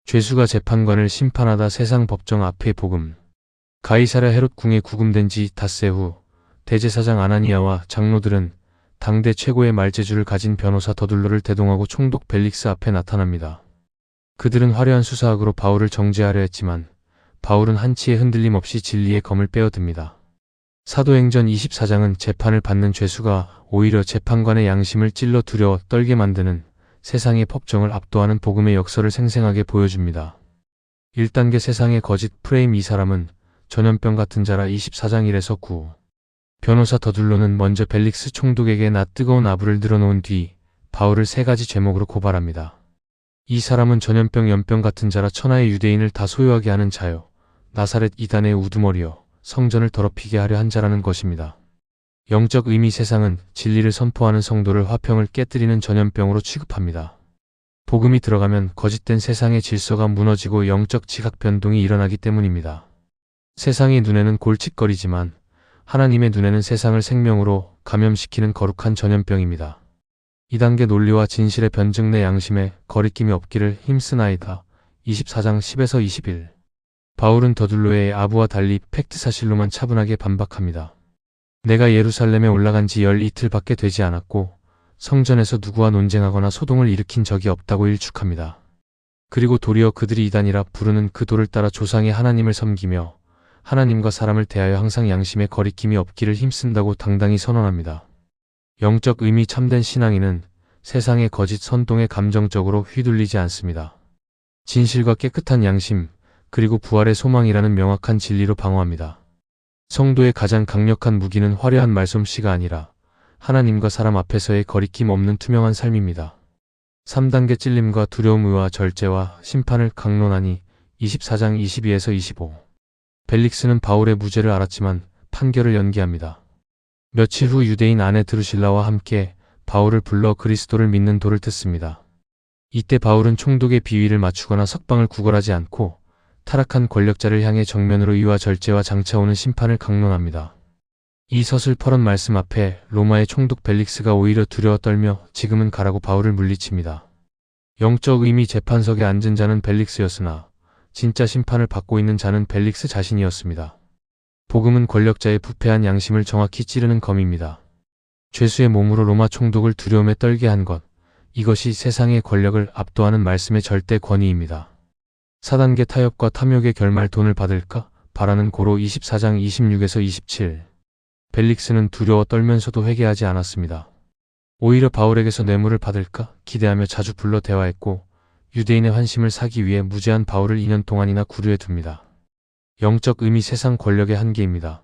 죄수가 재판관을 심판하다 세상 법정 앞에 복음. 가이사랴 헤롯 궁에 구금된 지 닷새 후 대제사장 아나니아와 장로들은 당대 최고의 말재주를 가진 변호사 더둘로를 대동하고 총독 벨릭스 앞에 나타납니다. 그들은 화려한 수사학으로 바울을 정죄하려 했지만 바울은 한치의 흔들림 없이 진리의 검을 빼어듭니다. 사도행전 24장은 재판을 받는 죄수가 오히려 재판관의 양심을 찔러 두려워 떨게 만드는 세상의 법정을 압도하는 복음의 역설을 생생하게 보여줍니다. 1단계 세상의 거짓 프레임. 이 사람은 전염병 같은 자라. 24장 1에서 9. 변호사 더둘로는 먼저 벨릭스 총독에게 뜨거운 아부를 늘어놓은 뒤 바울을 3가지 죄목으로 고발합니다. 이 사람은 전염병 연병 같은 자라. 천하의 유대인을 다 소유하게 하는 자요, 나사렛 이단의 우두머리요, 성전을 더럽히게 하려 한 자라는 것입니다. 영적 의미. 세상은 진리를 선포하는 성도를 화평을 깨뜨리는 전염병으로 취급합니다. 복음이 들어가면 거짓된 세상의 질서가 무너지고 영적 지각 변동이 일어나기 때문입니다. 세상의 눈에는 골칫거리지만 하나님의 눈에는 세상을 생명으로 감염시키는 거룩한 전염병입니다. 2단계 논리와 진실의 변증. 내 양심에 거리낌이 없기를 힘쓰나이다. 24장 10에서 21. 바울은 더둘로의 아부와 달리 팩트 사실로만 차분하게 반박합니다. 내가 예루살렘에 올라간 지 12일밖에 되지 않았고 성전에서 누구와 논쟁하거나 소동을 일으킨 적이 없다고 일축합니다. 그리고 도리어 그들이 이단이라 부르는 그 도를 따라 조상의 하나님을 섬기며 하나님과 사람을 대하여 항상 양심에 거리낌이 없기를 힘쓴다고 당당히 선언합니다. 영적 의미. 참된 신앙인은 세상의 거짓 선동에 감정적으로 휘둘리지 않습니다. 진실과 깨끗한 양심, 그리고 부활의 소망이라는 명확한 진리로 방어합니다. 성도의 가장 강력한 무기는 화려한 말솜씨가 아니라 하나님과 사람 앞에서의 거리낌 없는 투명한 삶입니다. 3단계 찔림과 두려움. 의와 절제와 심판을 강론하니. 24장 22에서 25. 벨릭스는 바울의 무죄를 알았지만 판결을 연기합니다. 며칠 후 유대인 아내 드루실라와 함께 바울을 불러 그리스도를 믿는 도를 듣습니다. 이때 바울은 총독의 비위를 맞추거나 석방을 구걸하지 않고 타락한 권력자를 향해 정면으로 의와 절제와 장차 오는 심판을 강론합니다. 이 서슬퍼런 말씀 앞에 로마의 총독 벨릭스가 오히려 두려워 떨며 지금은 가라고 바울을 물리칩니다. 영적 의미. 재판석에 앉은 자는 벨릭스였으나 진짜 심판을 받고 있는 자는 벨릭스 자신이었습니다. 복음은 권력자의 부패한 양심을 정확히 찌르는 검입니다. 죄수의 몸으로 로마 총독을 두려움에 떨게 한 것, 이것이 세상의 권력을 압도하는 말씀의 절대 권위입니다. 4단계 타협과 탐욕의 결말. 돈을 받을까 바라는 고로. 24장 26에서 27. 벨릭스는 두려워 떨면서도 회개하지 않았습니다. 오히려 바울에게서 뇌물을 받을까 기대하며 자주 불러 대화했고 유대인의 환심을 사기 위해 무죄한 바울을 2년 동안이나 구류해 둡니다. 영적 의미. 세상 권력의 한계입니다.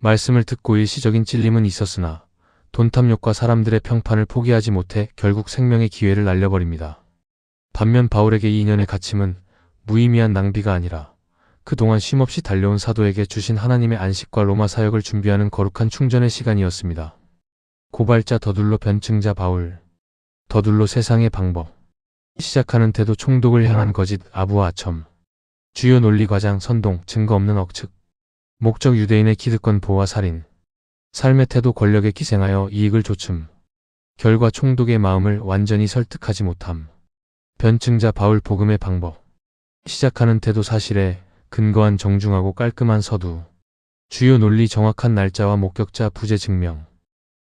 말씀을 듣고 일시적인 찔림은 있었으나 돈탐욕과 사람들의 평판을 포기하지 못해 결국 생명의 기회를 날려버립니다. 반면 바울에게 2년의 갇힘은 무의미한 낭비가 아니라 그동안 쉼없이 달려온 사도에게 주신 하나님의 안식과 로마 사역을 준비하는 거룩한 충전의 시간이었습니다. 고발자 더둘로. 변증자 바울. 더둘로. 세상의 방법. 시작하는 태도. 총독을 향한 거짓, 아부와 아첨. 주요 논리. 과장, 선동, 증거 없는 억측. 목적. 유대인의 기득권 보호와 살인. 삶의 태도. 권력에 기생하여 이익을 좇음. 결과. 총독의 마음을 완전히 설득하지 못함. 변증자 바울. 복음의 방법. 시작하는 태도. 사실에 근거한 정중하고 깔끔한 서두. 주요 논리. 정확한 날짜와 목격자. 부재 증명.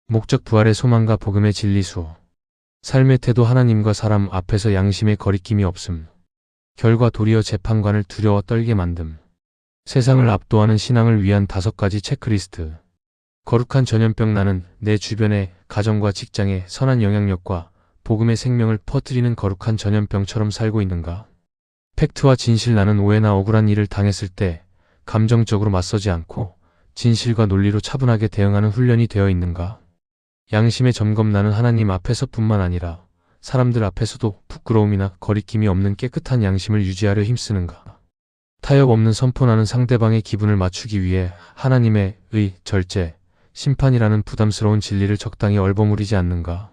목적. 부활의 소망과 복음의 진리수. 삶의 태도. 하나님과 사람 앞에서 양심의 거리낌이 없음. 결과. 도리어 재판관을 두려워 떨게 만듦. 세상을 압도하는 신앙을 위한 5가지 체크리스트. 거룩한 전염병. 나는 내 주변의 가정과 직장에 선한 영향력과 복음의 생명을 퍼뜨리는 거룩한 전염병처럼 살고 있는가? 팩트와 진실. 나는 오해나 억울한 일을 당했을 때 감정적으로 맞서지 않고 진실과 논리로 차분하게 대응하는 훈련이 되어 있는가? 양심의 점검. 나는 하나님 앞에서뿐만 아니라 사람들 앞에서도 부끄러움이나 거리낌이 없는 깨끗한 양심을 유지하려 힘쓰는가? 타협 없는 선포. 나는 상대방의 기분을 맞추기 위해 하나님의 의, 절제, 심판이라는 부담스러운 진리를 적당히 얼버무리지 않는가?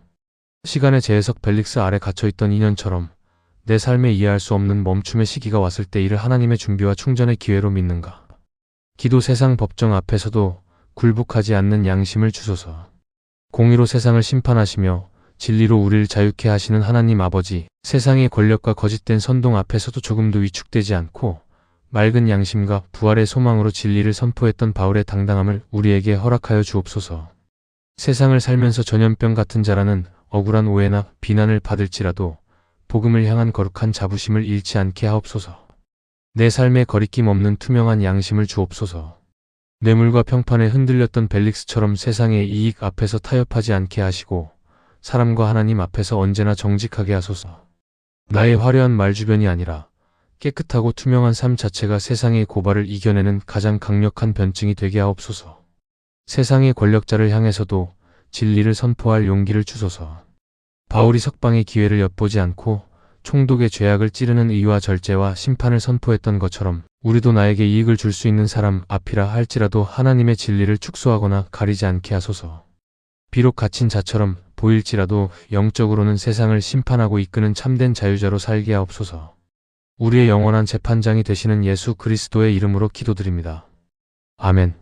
시간의 재해석. 벨릭스 아래 갇혀있던 2년처럼 내 삶에 이해할 수 없는 멈춤의 시기가 왔을 때 이를 하나님의 준비와 충전의 기회로 믿는가? 기도. 세상 법정 앞에서도 굴복하지 않는 양심을 주소서. 공의로 세상을 심판하시며 진리로 우리를 자유케 하시는 하나님 아버지, 세상의 권력과 거짓된 선동 앞에서도 조금도 위축되지 않고 맑은 양심과 부활의 소망으로 진리를 선포했던 바울의 당당함을 우리에게 허락하여 주옵소서. 세상을 살면서 전염병 같은 자라는 억울한 오해나 비난을 받을지라도 복음을 향한 거룩한 자부심을 잃지 않게 하옵소서. 내 삶에 거리낌 없는 투명한 양심을 주옵소서. 뇌물과 평판에 흔들렸던 벨릭스처럼 세상의 이익 앞에서 타협하지 않게 하시고 사람과 하나님 앞에서 언제나 정직하게 하소서. 나의 화려한 말주변이 아니라 깨끗하고 투명한 삶 자체가 세상의 고발을 이겨내는 가장 강력한 변증이 되게 하옵소서. 세상의 권력자를 향해서도 진리를 선포할 용기를 주소서. 바울이 석방의 기회를 엿보지 않고 총독의 죄악을 찌르는 의와 절제와 심판을 선포했던 것처럼 우리도 나에게 이익을 줄 수 있는 사람 앞이라 할지라도 하나님의 진리를 축소하거나 가리지 않게 하소서. 비록 갇힌 자처럼 보일지라도 영적으로는 세상을 심판하고 이끄는 참된 자유자로 살게 하옵소서. 우리의 영원한 재판장이 되시는 예수 그리스도의 이름으로 기도드립니다. 아멘.